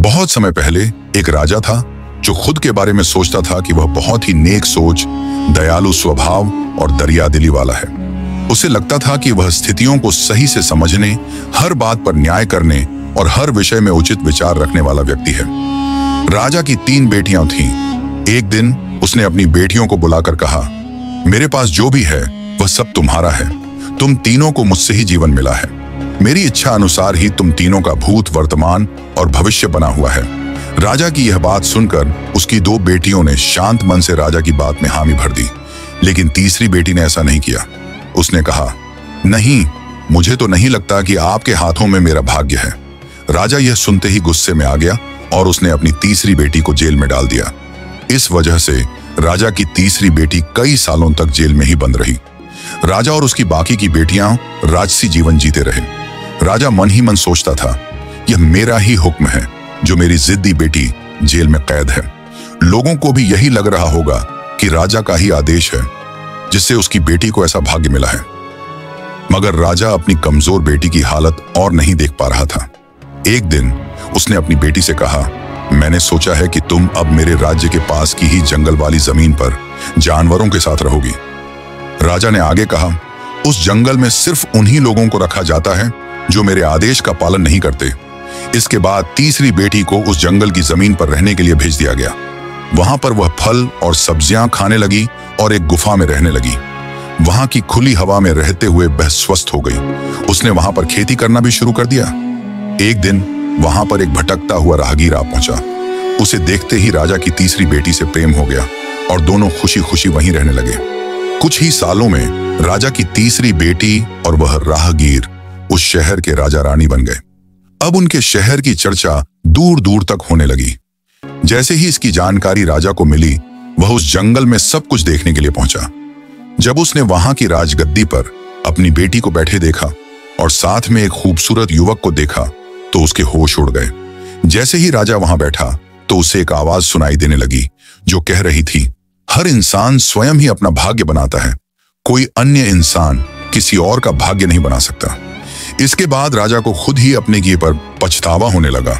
बहुत समय पहले एक राजा था जो खुद के बारे में सोचता था कि वह बहुत ही नेक सोच, दयालु स्वभाव और दरियादिली वाला है। उसे लगता था कि वह स्थितियों को सही से समझने, हर बात पर न्याय करने और हर विषय में उचित विचार रखने वाला व्यक्ति है। राजा की 3 बेटियां थीं। एक दिन उसने अपनी बेटियों को बुलाकर कहा, मेरे पास जो भी है वह सब तुम्हारा है। तुम तीनों को मुझसे ही जीवन मिला है। मेरी इच्छा अनुसार ही तुम तीनों का भूत, वर्तमान और भविष्य बना हुआ है। राजा की यह बात सुनकर उसकी 2 बेटियों ने शांत मन से राजा की बात में हामी भर दी, लेकिन तीसरी बेटी ने ऐसा नहीं किया। उसने कहा, नहीं, मुझे तो नहीं लगता कि आपके हाथों में मेरा भाग्य है। राजा यह सुनते ही गुस्से में आ गया और उसने अपनी तीसरी बेटी को जेल में डाल दिया। इस वजह से राजा की तीसरी बेटी कई सालों तक जेल में ही बंद रही। राजा और उसकी बाकी की बेटियां राजसी जीवन जीते रहे। राजा मन ही मन सोचता था, यह मेरा ही हुक्म है जो मेरी जिद्दी बेटी जेल में कैद है। लोगों को भी यही लग रहा होगा कि राजा का ही आदेश है जिससे उसकी बेटी को ऐसा भाग्य मिला है। मगर राजा अपनी कमजोर बेटी की हालत और नहीं देख पा रहा था। एक दिन उसने अपनी बेटी से कहा, मैंने सोचा है कि तुम अब मेरे राज्य के पास की ही जंगल वाली जमीन पर जानवरों के साथ रहोगी। राजा ने आगे कहा, उस जंगल में सिर्फ उन्हीं लोगों को रखा जाता है जो मेरे आदेश का पालन नहीं करते। इसके बाद तीसरी बेटी को उस जंगल की जमीन पर रहने के लिए भेज दिया गया। वहां पर वह फल और सब्जियां खाने लगी और एक गुफा में रहने लगी। वहां की खुली हवा में रहते हुए वह स्वस्थ हो गई। उसने वहां पर खेती करना भी शुरू कर दिया। एक दिन वहां पर एक भटकता हुआ राहगीर आ पहुंचा। उसे देखते ही राजा की तीसरी बेटी से प्रेम हो गया और दोनों खुशी खुशी वहीं रहने लगे। कुछ ही सालों में राजा की तीसरी बेटी और वह राहगीर उस शहर के राजा रानी बन गए। अब उनके शहर की चर्चा दूर दूर तक होने लगी। जैसे ही इसकी जानकारी राजा को मिली, वह उस जंगल में सब कुछ देखने के लिए पहुंचा। जब उसने वहां की राजगद्दी पर अपनी बेटी को बैठे देखा और साथ में एक खूबसूरत युवक को देखा तो उसके होश उड़ गए। जैसे ही राजा वहां बैठा तो उसे एक आवाज सुनाई देने लगी जो कह रही थी, हर इंसान स्वयं ही अपना भाग्य बनाता है, कोई अन्य इंसान किसी और का भाग्य नहीं बना सकता। इसके बाद राजा को खुद ही अपने किए पर पछतावा होने लगा।